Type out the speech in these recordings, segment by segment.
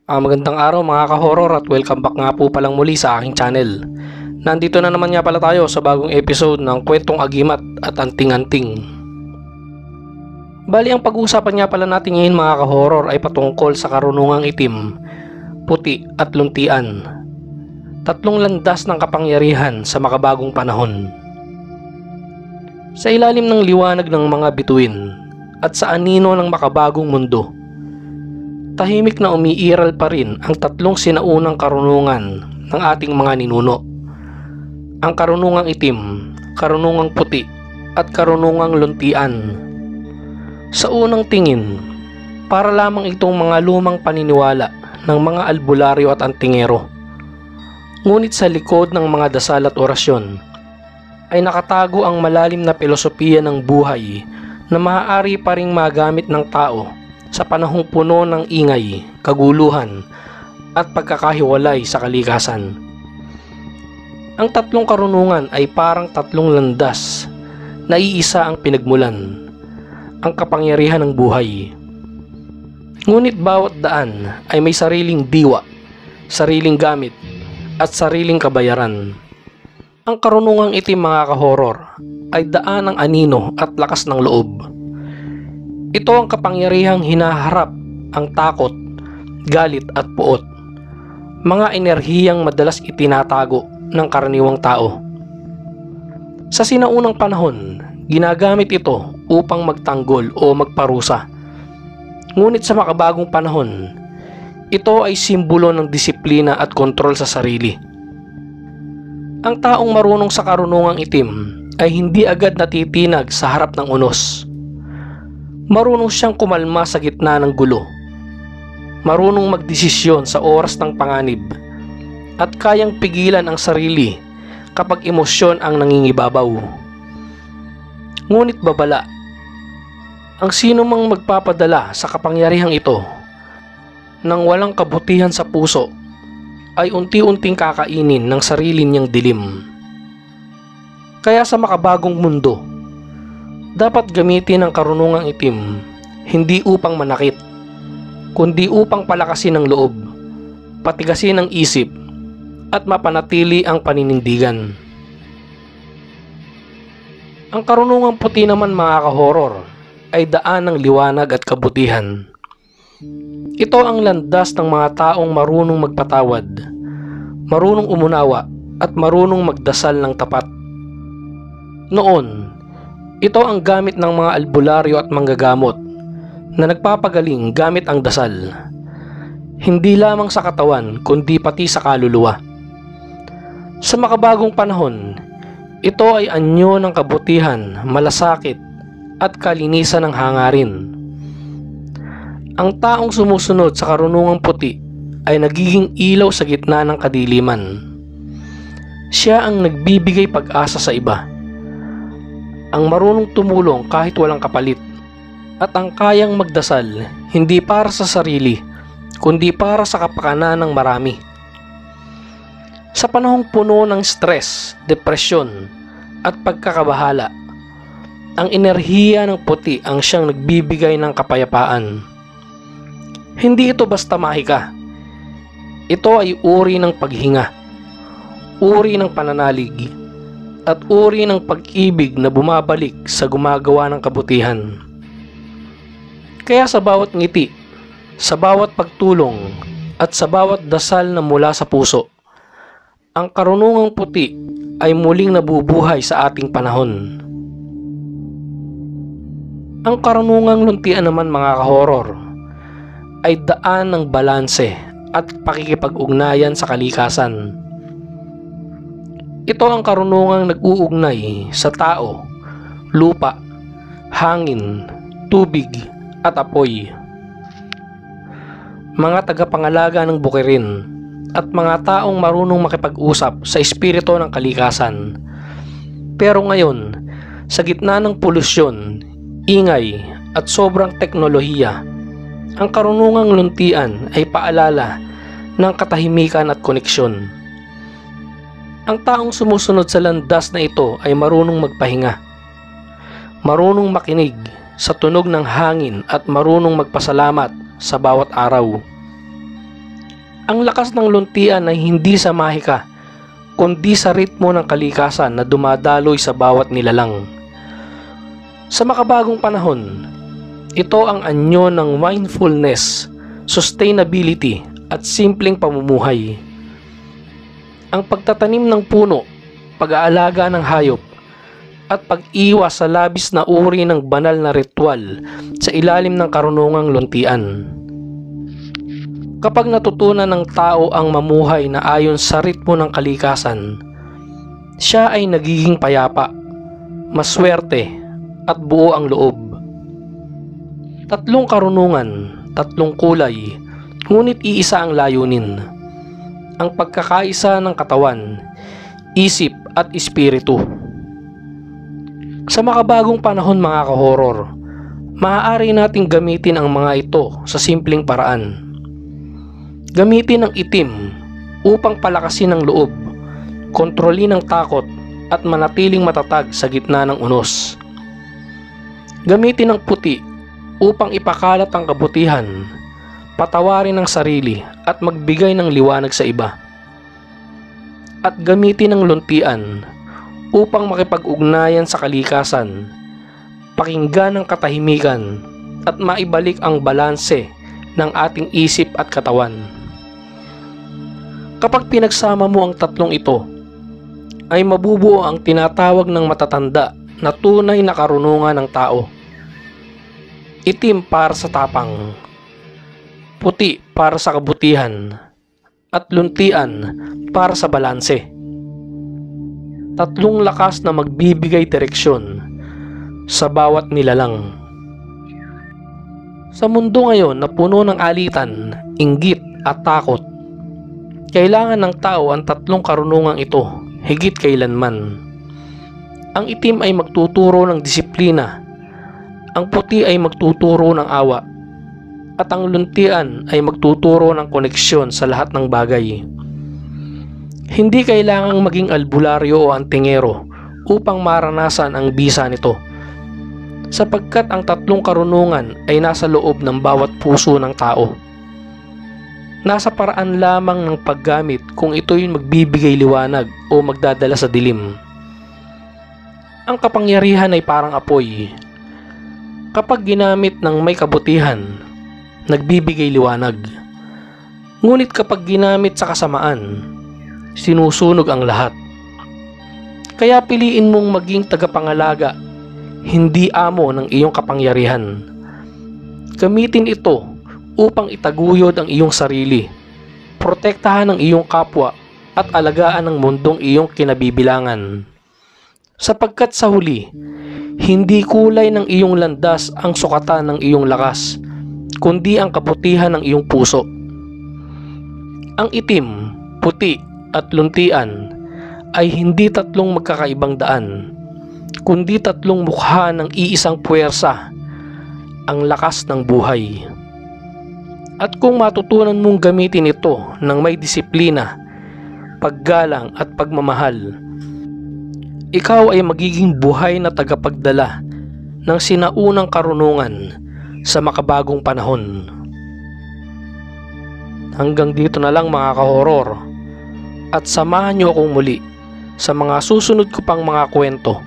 Magandang araw mga ka-horror at welcome back nga po palang muli sa aking channel. Nandito na naman nga pala tayo sa bagong episode ng Kwentong Agimat at Anting-Anting. Bali ang pag-uusapan nga pala natin ngayon mga ka-horror ay patungkol sa karunungang itim, puti at luntian. Tatlong landas ng kapangyarihan sa makabagong panahon. Sa ilalim ng liwanag ng mga bituin at sa anino ng makabagong mundo, tahimik na umiiral pa rin ang tatlong sinaunang karunungan ng ating mga ninuno. Ang karunungang itim, karunungang puti, at karunungang luntian. Sa unang tingin, para lamang itong mga lumang paniniwala ng mga albularyo at antingero. Ngunit sa likod ng mga dasal at orasyon, ay nakatago ang malalim na filosofiya ng buhay na maaari pa ring magamit ng tao sa panahong puno ng ingay, kaguluhan, at pagkakahiwalay sa kalikasan. Ang tatlong karunungan ay parang tatlong landas na iisa ang pinagmulan, ang kapangyarihan ng buhay. Ngunit bawat daan ay may sariling diwa, sariling gamit, at sariling kabayaran. Ang karunungang itim mga ka-horror ay daan ng anino at lakas ng loob. Ito ang kapangyarihang hinaharap ang takot, galit at puot. Mga enerhiyang madalas itinatago ng karaniwang tao. Sa sinaunang panahon, ginagamit ito upang magtanggol o magparusa. Ngunit sa makabagong panahon, ito ay simbolo ng disiplina at kontrol sa sarili. Ang taong marunong sa karunungang itim ay hindi agad natitinag sa harap ng unos. Marunong siyang kumalma sa gitna ng gulo. Marunong magdesisyon sa oras ng panganib. At kayang pigilan ang sarili kapag emosyon ang nangingibabaw. Ngunit babala, ang sino mang magpapadala sa kapangyarihang ito nang walang kabutihan sa puso ay unti-unting kakainin ng sarili niyang dilim. Kaya sa makabagong mundo, dapat gamitin ang karunungang itim hindi upang manakit, kundi upang palakasin ang loob, patigasin ang isip, at mapanatili ang paninindigan. Ang karunungang puti naman mga ka-horror ay daan ng liwanag at kabutihan. Ito ang landas ng mga taong marunong magpatawad, marunong umunawa, at marunong magdasal ng tapat. Noon, ito ang gamit ng mga albularyo at manggagamot na nagpapagaling gamit ang dasal, hindi lamang sa katawan kundi pati sa kaluluwa. Sa makabagong panahon, ito ay anyo ng kabutihan, malasakit, at kalinisan ng hangarin. Ang taong sumusunod sa karunungang puti ay nagiging ilaw sa gitna ng kadiliman. Siya ang nagbibigay pag-asa sa iba, ang marunong tumulong kahit walang kapalit, at ang kayang magdasal hindi para sa sarili kundi para sa kapakanan ng marami. Sa panahong puno ng stress, depresyon, at pagkakabahala, ang enerhiya ng puti ang siyang nagbibigay ng kapayapaan. Hindi ito basta mahika. Ito ay uri ng paghinga, uri ng pananalig, at uri ng pag-ibig na bumabalik sa gumagawa ng kabutihan. Kaya sa bawat ngiti, sa bawat pagtulong, at sa bawat dasal na mula sa puso, ang karunungang puti ay muling nabubuhay sa ating panahon. Ang karunungang luntian naman mga ka-horror ay daan ng balanse at pakikipag-ugnayan sa kalikasan. Ito ang karunungang nag-uugnay sa tao, lupa, hangin, tubig, at apoy. Mga tagapangalaga ng bukirin at mga taong marunong makipag-usap sa espiritu ng kalikasan. Pero ngayon, sa gitna ng polusyon, ingay, at sobrang teknolohiya, ang karunungang luntian ay paalala ng katahimikan at koneksyon. Ang taong sumusunod sa landas na ito ay marunong magpahinga, marunong makinig sa tunog ng hangin at marunong magpasalamat sa bawat araw. Ang lakas ng luntian ay hindi sa mahika, kundi sa ritmo ng kalikasan na dumadaloy sa bawat nilalang. Sa makabagong panahon, ito ang anyo ng mindfulness, sustainability at simpleng pamumuhay. Ang pagtatanim ng puno, pag-aalaga ng hayop, at pag-iwas sa labis na uri ng banal na ritual sa ilalim ng karunungang luntian. Kapag natutunan ng tao ang mamuhay na ayon sa ritmo ng kalikasan, siya ay nagiging payapa, maswerte at buo ang loob. Tatlong karunungan, tatlong kulay, ngunit iisa ang layunin. Ang pagkakaisa ng katawan, isip at espiritu. Sa makabagong panahon mga ka-horror, maaari nating gamitin ang mga ito sa simpleng paraan. Gamitin ang itim upang palakasin ang loob, kontrolin ang takot at manatiling matatag sa gitna ng unos. Gamitin ang puti upang ipakalat ang kabutihan, patawarin ang sarili at magbigay ng liwanag sa iba. At gamitin ang luntian upang makipag-ugnayan sa kalikasan, pakinggan ang katahimikan at maibalik ang balanse ng ating isip at katawan. Kapag pinagsama mo ang tatlong ito, ay mabubuo ang tinatawag ng matatanda na tunay na karunungan ng tao. Itim para sa tapang, puti para sa kabutihan, at luntian para sa balanse. Tatlong lakas na magbibigay direksyon sa bawat nilalang. Sa mundo ngayon na puno ng alitan, inggit at takot, kailangan ng tao ang tatlong karunungang ito higit kailanman. Ang itim ay magtuturo ng disiplina, ang puti ay magtuturo ng awa, at ang luntian ay magtuturo ng koneksyon sa lahat ng bagay. Hindi kailangang maging albularyo o antingero upang maranasan ang bisa nito, sapagkat ang tatlong karunungan ay nasa loob ng bawat puso ng tao. Nasa paraan lamang ng paggamit kung ito'y magbibigay liwanag o magdadala sa dilim. Ang kapangyarihan ay parang apoy. Kapag ginamit ng may kabutihan, nagbibigay liwanag. Ngunit kapag ginamit sa kasamaan, sinusunog ang lahat. Kaya piliin mong maging tagapangalaga, hindi amo ng iyong kapangyarihan. Gamitin ito upang itaguyod ang iyong sarili, protektahan ang iyong kapwa at alagaan ang mundong iyong kinabibilangan. Sapagkat sa huli, hindi kulay ng iyong landas ang sukatan ng iyong lakas, kundi ang kabutihan ng iyong puso. Ang itim, puti at luntian ay hindi tatlong magkakaibang daan, kundi tatlong mukha ng iisang puwersa, ang lakas ng buhay. At kung matutunan mong gamitin ito ng may disiplina, paggalang at pagmamahal, ikaw ay magiging buhay na tagapagdala ng sinaunang karunungan sa makabagong panahon. Hanggang dito na lang mga ka-horror, at samahan niyo akong muli sa mga susunod ko pang mga kwento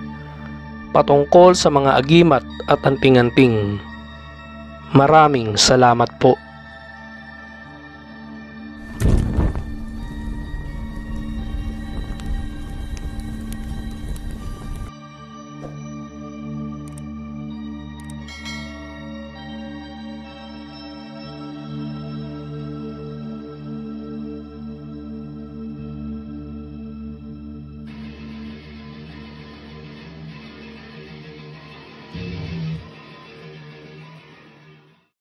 patungkol sa mga agimat at anting-anting. Maraming salamat po.